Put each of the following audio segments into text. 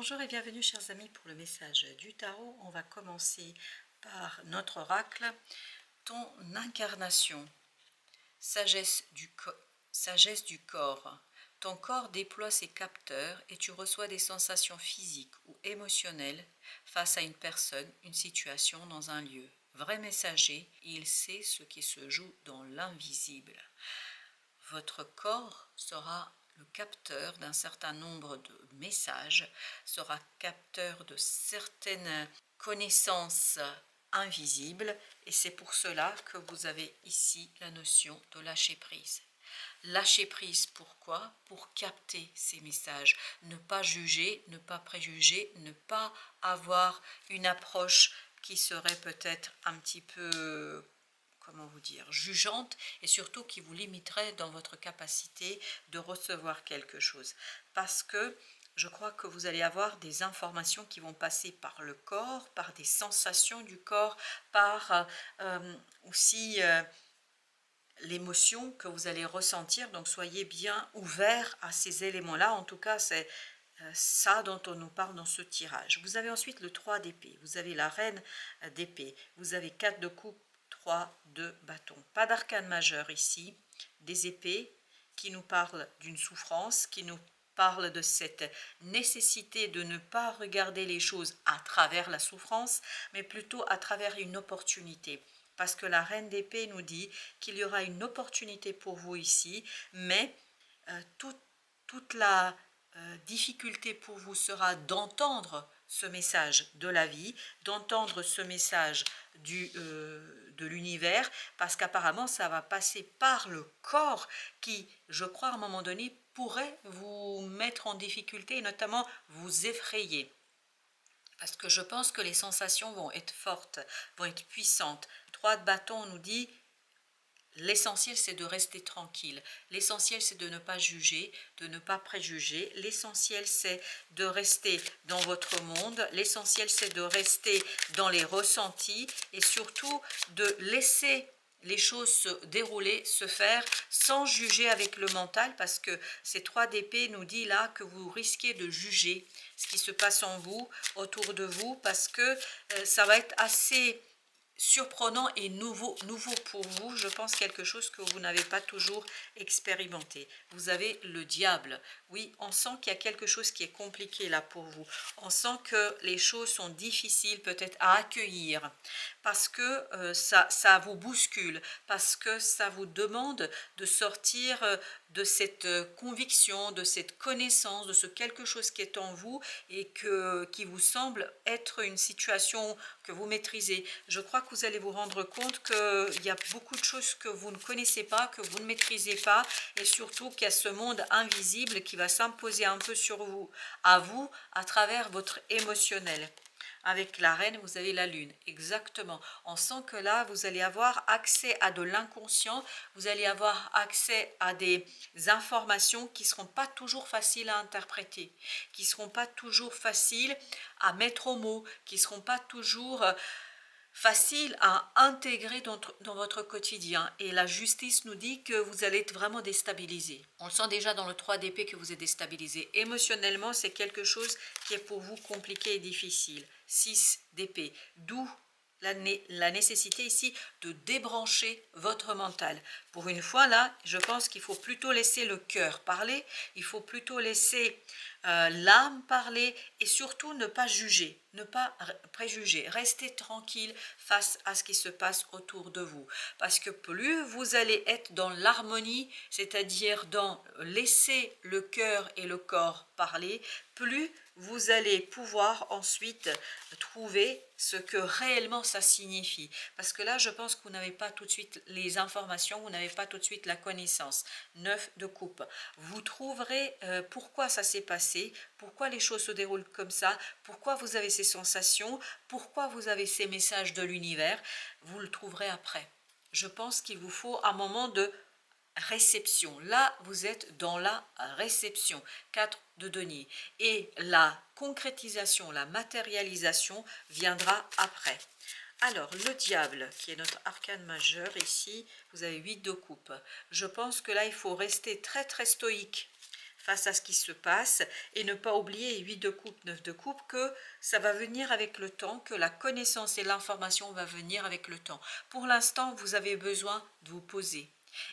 Bonjour et bienvenue chers amis pour le message du tarot. On va commencer par notre oracle, ton incarnation, sagesse du corps. Ton corps déploie ses capteurs et tu reçois des sensations physiques ou émotionnelles face à une personne, une situation dans un lieu. Vrai messager, il sait ce qui se joue dans l'invisible. Votre corps sera le capteur d'un certain nombre de messages, sera capteur de certaines connaissances invisibles et c'est pour cela que vous avez ici la notion de lâcher prise. Lâcher prise, pourquoi? Pour capter ces messages, ne pas juger, ne pas préjuger, ne pas avoir une approche qui serait peut-être un petit peu, comment vous dire, jugeante et surtout qui vous limiterait dans votre capacité de recevoir quelque chose. Parce que je crois que vous allez avoir des informations qui vont passer par le corps, par des sensations du corps, par aussi l'émotion que vous allez ressentir. Donc soyez bien ouverts à ces éléments-là. En tout cas, c'est ça dont on nous parle dans ce tirage. Vous avez ensuite le 3 d'épée, vous avez la reine d'épée, vous avez 4 de coupe, 3 de bâton. Pas d'arcane majeur ici, des épées qui nous parlent d'une souffrance, qui nous parle de cette nécessité de ne pas regarder les choses à travers la souffrance, mais plutôt à travers une opportunité. Parce que la reine d'épée nous dit qu'il y aura une opportunité pour vous ici, mais toute la difficulté pour vous sera d'entendre ce message de la vie, d'entendre ce message de l'univers, parce qu'apparemment ça va passer par le corps qui, je crois, à un moment donné, pourrait vous mettre en difficulté et notamment vous effrayer. Parce que je pense que les sensations vont être fortes, vont être puissantes. 3 de bâton nous dit l'essentiel, c'est de rester tranquille. L'essentiel, c'est de ne pas juger, de ne pas préjuger. L'essentiel, c'est de rester dans votre monde. L'essentiel, c'est de rester dans les ressentis et surtout de laisser les choses se dérouler, se faire, sans juger avec le mental, parce que ces 3 d'épée nous dit là que vous risquez de juger ce qui se passe en vous, autour de vous, parce que ça va être assez surprenant et nouveau pour vous, je pense quelque chose que vous n'avez pas toujours expérimenté. Vous avez le diable. Oui, on sent qu'il y a quelque chose qui est compliqué là pour vous. On sent que les choses sont difficiles peut-être à accueillir parce que ça vous bouscule, parce que ça vous demande de sortir de cette conviction, de cette connaissance, de ce quelque chose qui est en vous et qui vous semble être une situation que vous maîtrisez. Je crois que vous allez vous rendre compte qu'il y a beaucoup de choses que vous ne connaissez pas, que vous ne maîtrisez pas, et surtout qu'il y a ce monde invisible qui va s'imposer un peu sur vous, à travers votre émotionnel. Avec la reine, vous avez la lune. Exactement. On sent que là, vous allez avoir accès à de l'inconscient, vous allez avoir accès à des informations qui ne seront pas toujours faciles à interpréter, qui ne seront pas toujours faciles à mettre au mot, qui ne seront pas toujours facile à intégrer dans votre quotidien. Et la justice nous dit que vous allez être vraiment déstabilisé. On le sent déjà dans le 3 d'épée que vous êtes déstabilisé. Émotionnellement, c'est quelque chose qui est pour vous compliqué et difficile. 6 d'épée, d'où la nécessité ici de débrancher votre mental. Pour une fois là, je pense qu'il faut plutôt laisser le cœur parler, il faut plutôt laisser l'âme parler et surtout ne pas juger, ne pas préjuger, rester tranquille face à ce qui se passe autour de vous. Parce que plus vous allez être dans l'harmonie, c'est-à-dire dans laisser le cœur et le corps parler, plus vous allez pouvoir ensuite trouver ce que réellement ça signifie. Parce que là, je pense que vous n'avez pas tout de suite les informations, vous n'avez pas tout de suite la connaissance. 9 de coupe. Vous trouverez pourquoi ça s'est passé, pourquoi les choses se déroulent comme ça, pourquoi vous avez ces sensations, pourquoi vous avez ces messages de l'univers. Vous le trouverez après. Je pense qu'il vous faut un moment de réception. Là, vous êtes dans la réception. 4 de denier. Et la concrétisation, la matérialisation viendra après. Alors, le diable, qui est notre arcane majeur ici, vous avez 8 de coupe. Je pense que là, il faut rester très très stoïque face à ce qui se passe et ne pas oublier 8 de coupe, 9 de coupe, que ça va venir avec le temps, que la connaissance et l'information va venir avec le temps. Pour l'instant, vous avez besoin de vous poser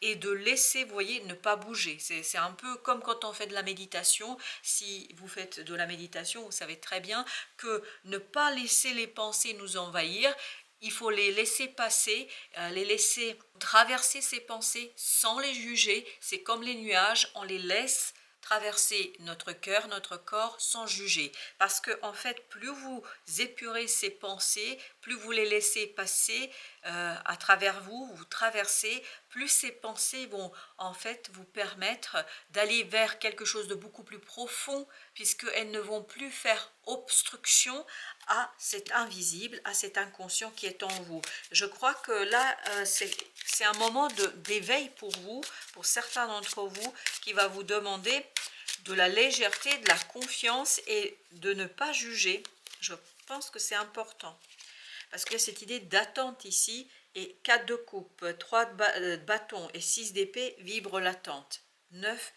et de laisser, vous voyez, ne pas bouger. C'est un peu comme quand on fait de la méditation. Si vous faites de la méditation, vous savez très bien que ne pas laisser les pensées nous envahir, il faut les laisser passer, les laisser traverser ces pensées sans les juger. C'est comme les nuages, on les laisse traverser notre cœur, notre corps sans juger. Parce que en fait, plus vous épurez ces pensées, plus vous les laissez passer à travers vous, vous traversez, plus ces pensées vont en fait vous permettre d'aller vers quelque chose de beaucoup plus profond, puisqu'elles ne vont plus faire obstruction à cet invisible, à cet inconscient qui est en vous. Je crois que là, c'est un moment d'éveil pour vous, pour certains d'entre vous, qui va vous demander de la légèreté, de la confiance et de ne pas juger. Je pense que c'est important. Parce qu'il y a cette idée d'attente ici, et 4 de coupe, 3 de bâton et 6 d'épée vibre l'attente. 9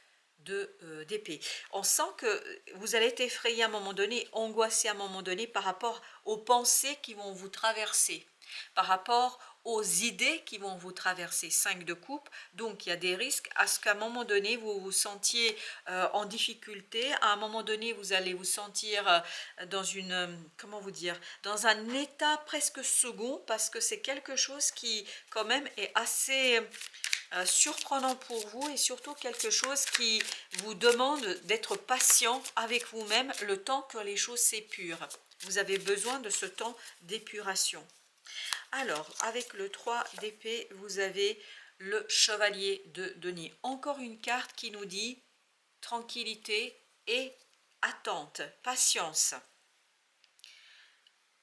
d'épée. On sent que vous allez être effrayé à un moment donné, angoissé à un moment donné par rapport aux pensées qui vont vous traverser, par rapport aux idées qui vont vous traverser. 5 de coupe, donc il y a des risques à ce qu'à un moment donné vous vous sentiez en difficulté, à un moment donné vous allez vous sentir dans une, comment vous dire, dans un état presque second, parce que c'est quelque chose qui quand même est assez surprenant pour vous, et surtout quelque chose qui vous demande d'être patient avec vous-même le temps que les choses s'épurent. Vous avez besoin de ce temps d'épuration. Alors, avec le 3 d'épée, vous avez le chevalier de denier. Encore une carte qui nous dit tranquillité et attente, patience.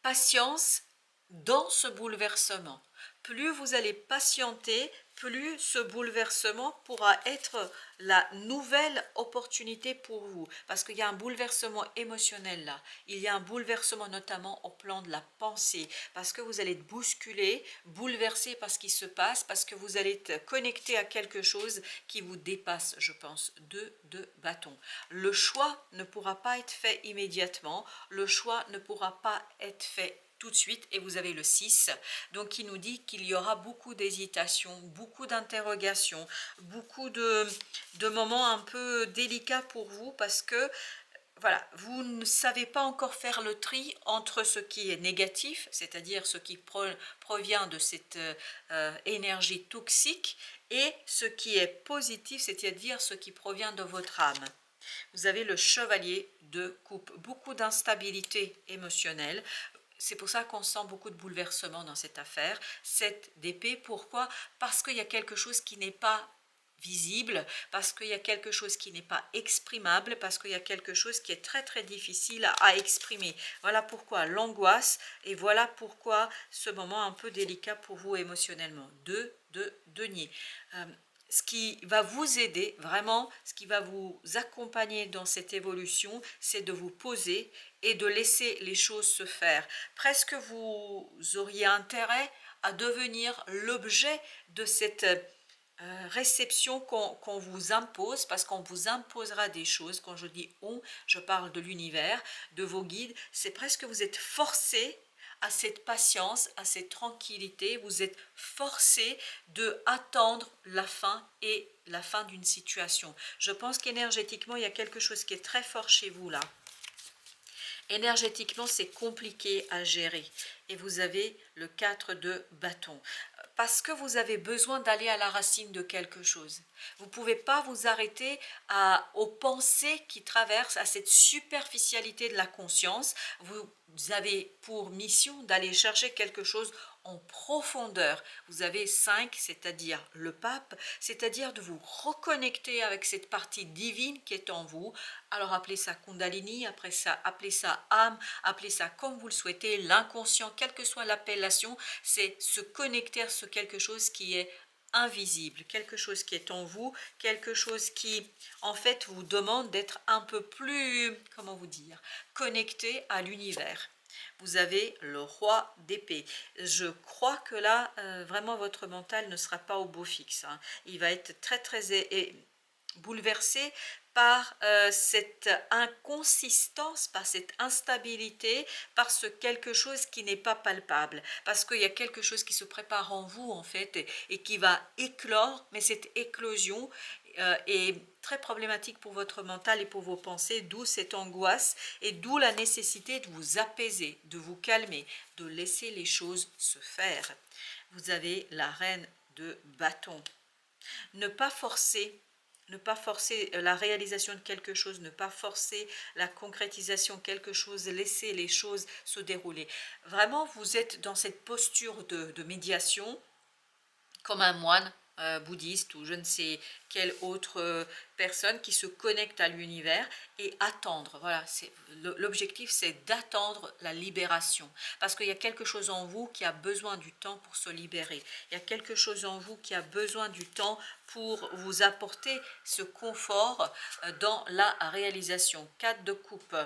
Patience dans ce bouleversement. Plus vous allez patienter, plus ce bouleversement pourra être la nouvelle opportunité pour vous. Parce qu'il y a un bouleversement émotionnel là. Il y a un bouleversement notamment au plan de la pensée. Parce que vous allez être bousculé, bouleversé par ce qui se passe. Parce que vous allez être connecté à quelque chose qui vous dépasse, je pense. 2 de bâton. Le choix ne pourra pas être fait immédiatement. Le choix ne pourra pas être fait tout de suite, et vous avez le 6, donc qui nous dit qu'il y aura beaucoup d'hésitation, beaucoup d'interrogations, beaucoup de moments un peu délicats pour vous, parce que voilà, vous ne savez pas encore faire le tri entre ce qui est négatif, c'est-à-dire ce qui provient de cette énergie toxique, et ce qui est positif, c'est-à-dire ce qui provient de votre âme. Vous avez le chevalier de coupe, beaucoup d'instabilité émotionnelle. C'est pour ça qu'on sent beaucoup de bouleversements dans cette affaire. 7 d'épée, pourquoi? Parce qu'il y a quelque chose qui n'est pas visible, parce qu'il y a quelque chose qui n'est pas exprimable, parce qu'il y a quelque chose qui est très très difficile à exprimer. Voilà pourquoi l'angoisse, et voilà pourquoi ce moment un peu délicat pour vous émotionnellement. 2 de denier. Ce qui va vous aider, vraiment, ce qui va vous accompagner dans cette évolution, c'est de vous poser et de laisser les choses se faire. Presque vous auriez intérêt à devenir l'objet de cette réception qu'on vous impose, parce qu'on vous imposera des choses. Quand je dis on, je parle de l'univers, de vos guides. C'est presque vous êtes forcé à cette patience, à cette tranquillité, vous êtes forcé de attendre la fin, et la fin d'une situation. Je pense qu'énergétiquement, il y a quelque chose qui est très fort chez vous là. Énergétiquement, c'est compliqué à gérer. Et vous avez le 4 de bâton. Parce que vous avez besoin d'aller à la racine de quelque chose. Vous ne pouvez pas vous arrêter aux pensées qui traversent, à cette superficialité de la conscience. Vous avez pour mission d'aller chercher quelque chose en profondeur. Vous avez 5, c'est-à-dire le pape, c'est-à-dire de vous reconnecter avec cette partie divine qui est en vous. Alors appelez ça Kundalini, après ça, appelez ça âme, appelez ça comme vous le souhaitez, l'inconscient, quelle que soit l'appellation, c'est se connecter à ce quelque chose qui est invisible, quelque chose qui est en vous, quelque chose qui en fait vous demande d'être un peu plus, comment vous dire, connecté à l'univers. Vous avez le roi d'épée. Je crois que là, vraiment votre mental ne sera pas au beau fixe, hein. Il va être très très bouleversé par cette inconsistance, par cette instabilité, par ce quelque chose qui n'est pas palpable, parce qu'il y a quelque chose qui se prépare en vous en fait et qui va éclore, mais cette éclosion est très problématique pour votre mental et pour vos pensées, d'où cette angoisse et d'où la nécessité de vous apaiser, de vous calmer, de laisser les choses se faire. Vous avez la reine de bâton. Ne pas forcer, ne pas forcer la réalisation de quelque chose, ne pas forcer la concrétisation de quelque chose, laisser les choses se dérouler. Vraiment, vous êtes dans cette posture de médiation, comme un moine bouddhiste ou je ne sais quelle autre personne qui se connecte à l'univers et attendre. Voilà, l'objectif c'est d'attendre la libération parce qu'il y a quelque chose en vous qui a besoin du temps pour se libérer. Il y a quelque chose en vous qui a besoin du temps pour vous apporter ce confort dans la réalisation. 4 de coupe.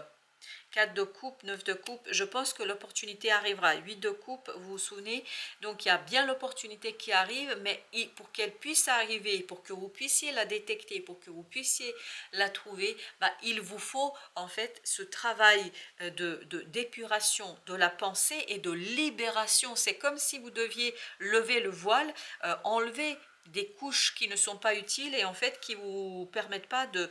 4 de coupe, 9 de coupe, je pense que l'opportunité arrivera. 8 de coupe, vous vous souvenez, donc il y a bien l'opportunité qui arrive, mais pour qu'elle puisse arriver, pour que vous puissiez la détecter, pour que vous puissiez la trouver, il vous faut en fait ce travail d'épuration de la pensée et de libération. C'est comme si vous deviez lever le voile, enlever des couches qui ne sont pas utiles et en fait qui ne vous permettent pas de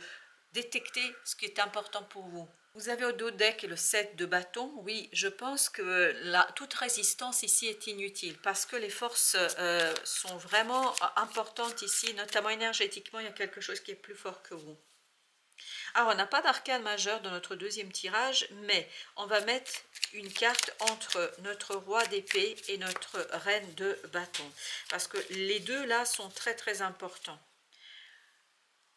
détecter ce qui est important pour vous. Vous avez au dos deck le 7 de bâton. Oui, je pense que toute résistance ici est inutile parce que les forces sont vraiment importantes ici, notamment énergétiquement, il y a quelque chose qui est plus fort que vous. Alors, on n'a pas d'arcane majeur dans notre deuxième tirage, mais on va mettre une carte entre notre roi d'épée et notre reine de bâton. Parce que les deux là sont très très importants.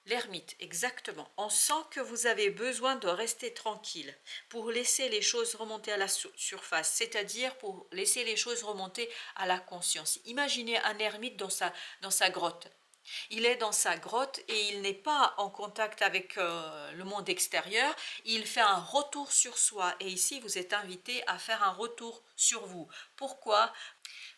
L'ermite, exactement. On sent que vous avez besoin de rester tranquille pour laisser les choses remonter à la surface, c'est-à-dire pour laisser les choses remonter à la conscience. Imaginez un ermite dans sa grotte. Il est dans sa grotte et il n'est pas en contact avec le monde extérieur, il fait un retour sur soi. Et ici, vous êtes invité à faire un retour sur vous. Pourquoi ?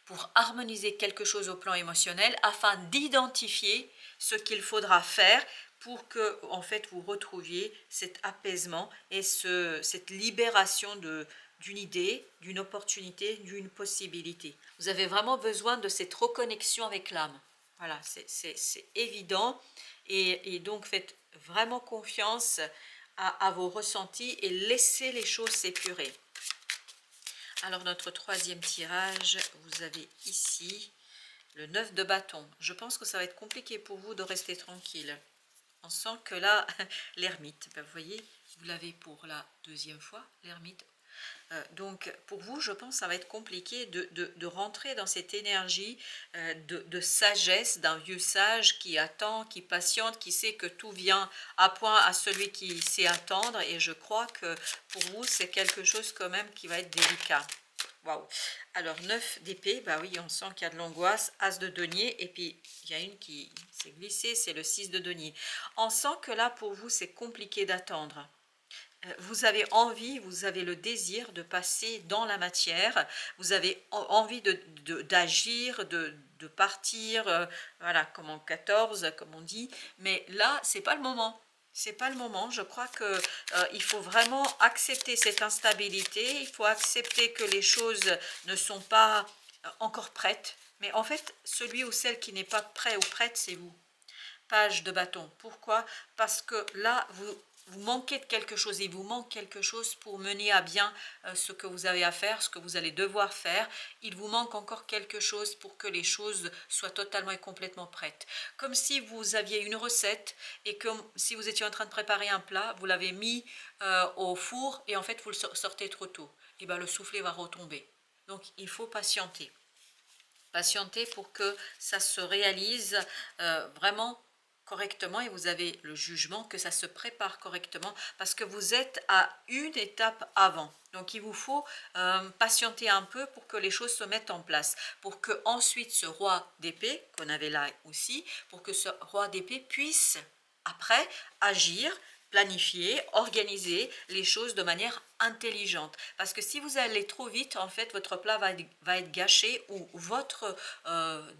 Pour harmoniser quelque chose au plan émotionnel afin d'identifier ce qu'il faudra faire pour que en fait vous retrouviez cet apaisement et cette libération d'une idée, d'une opportunité, d'une possibilité. Vous avez vraiment besoin de cette reconnexion avec l'âme. Voilà, c'est évident et donc faites vraiment confiance à vos ressentis et laissez les choses s'épurer. Alors notre troisième tirage, vous avez ici le 9 de bâton. Je pense que ça va être compliqué pour vous de rester tranquille. On sent que là, l'ermite, vous voyez, vous l'avez pour la deuxième fois, l'ermite. Donc pour vous, je pense que ça va être compliqué de rentrer dans cette énergie de sagesse d'un vieux sage qui attend, qui patiente, qui sait que tout vient à point à celui qui sait attendre. Et je crois que pour vous, c'est quelque chose quand même qui va être délicat. Waouh. Alors 9 d'épée, bah oui, on sent qu'il y a de l'angoisse. As de denier, et puis il y a une qui s'est glissée, c'est le 6 de denier. On sent que là, pour vous, c'est compliqué d'attendre. Vous avez envie, vous avez le désir de passer dans la matière, vous avez envie d'agir, de partir, voilà, comme en 14, comme on dit, mais là, c'est pas le moment. C'est pas le moment. Je crois que il faut vraiment accepter cette instabilité, il faut accepter que les choses ne sont pas encore prêtes, mais en fait, celui ou celle qui n'est pas prêt ou prête, c'est vous. Page de bâton. Pourquoi? Parce que là, vous manquez de quelque chose, il vous manque quelque chose pour mener à bien ce que vous avez à faire, ce que vous allez devoir faire. Il vous manque encore quelque chose pour que les choses soient totalement et complètement prêtes. Comme si vous aviez une recette et que si vous étiez en train de préparer un plat, vous l'avez mis au four et en fait vous le sortez trop tôt. Et bien le soufflet va retomber. Donc il faut patienter. Patienter pour que ça se réalise vraiment correctement et vous avez le jugement que ça se prépare correctement parce que vous êtes à une étape avant. Donc il vous faut patienter un peu pour que les choses se mettent en place, pour que ensuite ce roi d'épée, qu'on avait là aussi, pour que ce roi d'épée puisse après agir, planifier, organiser les choses de manière intelligente. Parce que si vous allez trop vite, en fait, votre plat va être gâché ou votre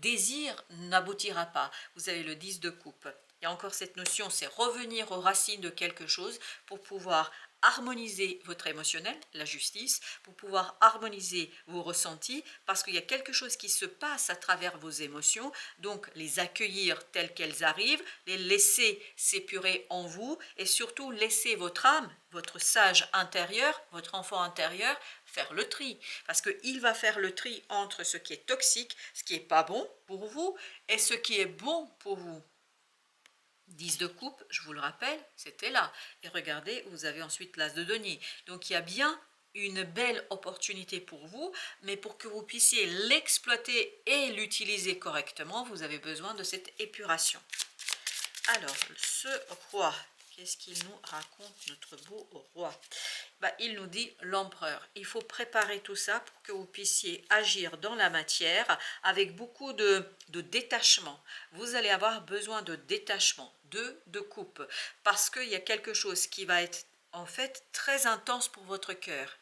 désir n'aboutira pas. Vous avez le 10 de coupe. il y a encore cette notion, c'est revenir aux racines de quelque chose pour pouvoir harmoniser votre émotionnel, la justice, pour pouvoir harmoniser vos ressentis, parce qu'il y a quelque chose qui se passe à travers vos émotions, donc les accueillir telles qu'elles arrivent, les laisser s'épurer en vous, et surtout laisser votre âme, votre sage intérieur, votre enfant intérieur, faire le tri, parce qu'il va faire le tri entre ce qui est toxique, ce qui n'est pas bon pour vous, et ce qui est bon pour vous. 10 de coupe, je vous le rappelle, c'était là. Et regardez, vous avez ensuite l'as de denier. Donc il y a bien une belle opportunité pour vous, mais pour que vous puissiez l'exploiter et l'utiliser correctement, vous avez besoin de cette épuration. Alors, ce roi, qu'est-ce qu'il nous raconte, notre beau roi? Il nous dit l'empereur. Il faut préparer tout ça pour que vous puissiez agir dans la matière avec beaucoup de détachement. Vous allez avoir besoin de détachement, de coupe, parce qu'il y a quelque chose qui va être en fait très intense pour votre cœur.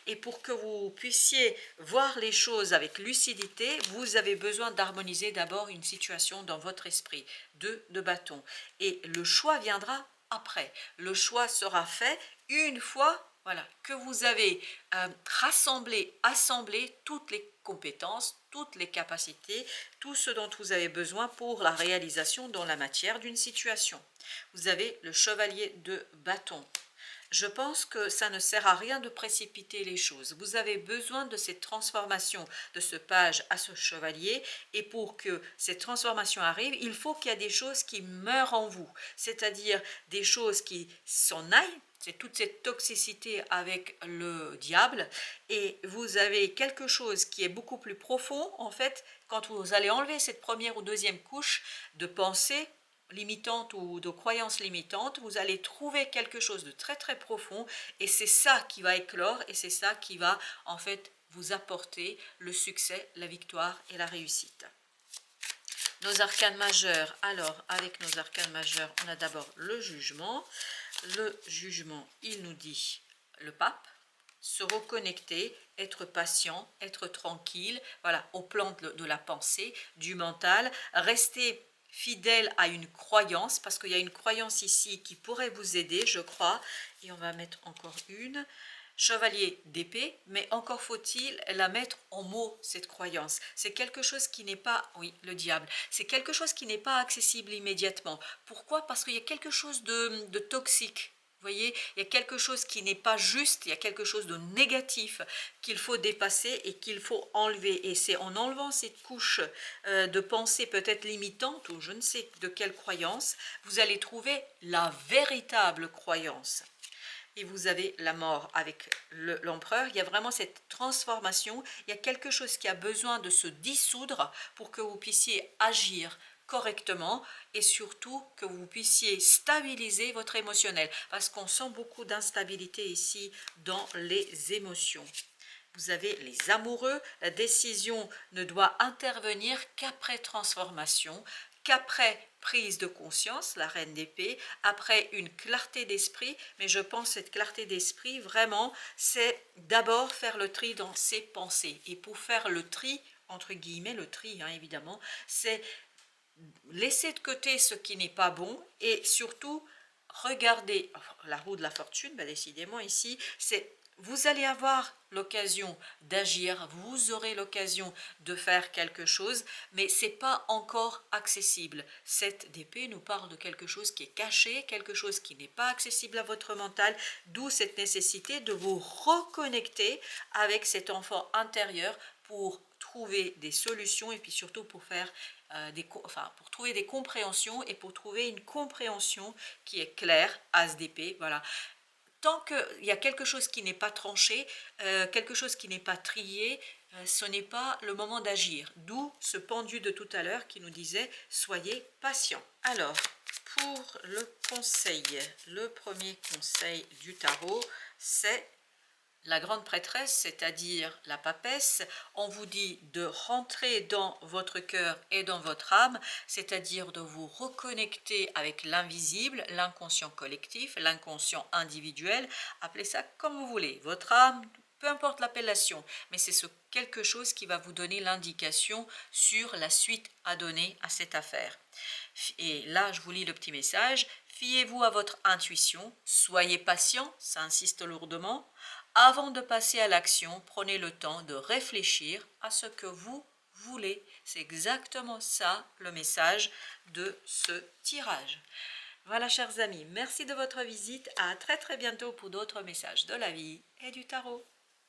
Et pour que vous puissiez voir les choses avec lucidité, vous avez besoin d'harmoniser d'abord une situation dans votre esprit, de bâton. Et le choix viendra après. Le choix sera fait une fois, voilà, que vous avez assemblé toutes les compétences, toutes les capacités, tout ce dont vous avez besoin pour la réalisation dans la matière d'une situation. Vous avez le chevalier de bâton. Je pense que ça ne sert à rien de précipiter les choses. Vous avez besoin de cette transformation de ce page à ce chevalier, et pour que cette transformation arrive, il faut qu'il y ait des choses qui meurent en vous, c'est-à-dire des choses qui s'en aillent. C'est toute cette toxicité avec le diable, et vous avez quelque chose qui est beaucoup plus profond en fait quand vous allez enlever cette première ou deuxième couche de pensée limitante ou de croyances limitantes, vous allez trouver quelque chose de très très profond, et c'est ça qui va éclore, et c'est ça qui va en fait vous apporter le succès, la victoire et la réussite. Nos arcanes majeurs, alors avec nos arcanes majeurs, on a d'abord le jugement. Le jugement, il nous dit le pape, se reconnecter, être patient, être tranquille, voilà, au plan de la pensée, du mental, rester fidèle à une croyance, parce qu'il y a une croyance ici qui pourrait vous aider, je crois, et on va mettre encore une. Chevalier d'épée, mais encore faut-il la mettre en mots, cette croyance. C'est quelque chose qui n'est pas, oui, le diable, c'est quelque chose qui n'est pas accessible immédiatement. Pourquoi? Parce qu'il y a quelque chose de toxique. Vous voyez, il y a quelque chose qui n'est pas juste, il y a quelque chose de négatif qu'il faut dépasser et qu'il faut enlever. Et c'est en enlevant cette couche de pensée peut-être limitante, ou je ne sais de quelle croyance, vous allez trouver la véritable croyance. Et vous avez la mort avec l'empereur. Il y a vraiment cette transformation, il y a quelque chose qui a besoin de se dissoudre pour que vous puissiez agir correctement, et surtout que vous puissiez stabiliser votre émotionnel, parce qu'on sent beaucoup d'instabilité ici dans les émotions. Vous avez les amoureux, la décision ne doit intervenir qu'après transformation, qu'après prise de conscience, la reine d'épée, après une clarté d'esprit, mais je pense que cette clarté d'esprit, vraiment, c'est d'abord faire le tri dans ses pensées. Et pour faire le tri, entre guillemets, le tri, hein, évidemment, c'est laisser de côté ce qui n'est pas bon, et surtout, regarder la roue de la fortune, décidément ici, c'est vous allez avoir l'occasion d'agir, vous aurez l'occasion de faire quelque chose, mais ce n'est pas encore accessible. Cette d'épée nous parle de quelque chose qui est caché, quelque chose qui n'est pas accessible à votre mental, d'où cette nécessité de vous reconnecter avec cet enfant intérieur pour trouver des solutions, et puis surtout pour faire pour trouver des compréhensions, et pour trouver une compréhension qui est claire, as d'épée, voilà. Tant qu'il y a quelque chose qui n'est pas tranché, quelque chose qui n'est pas trié, ce n'est pas le moment d'agir. D'où ce pendu de tout à l'heure qui nous disait « soyez patient ». Alors, pour le conseil, le premier conseil du tarot, c'est la grande prêtresse, c'est-à-dire la papesse. On vous dit de rentrer dans votre cœur et dans votre âme, c'est-à-dire de vous reconnecter avec l'invisible, l'inconscient collectif, l'inconscient individuel, appelez ça comme vous voulez, votre âme, peu importe l'appellation, mais c'est ce quelque chose qui va vous donner l'indication sur la suite à donner à cette affaire. Et là, je vous lis le petit message. Fiez-vous à votre intuition, soyez patient, ça insiste lourdement. Avant de passer à l'action, prenez le temps de réfléchir à ce que vous voulez. C'est exactement ça le message de ce tirage. Voilà, chers amis, merci de votre visite. À très bientôt pour d'autres messages de la vie et du tarot.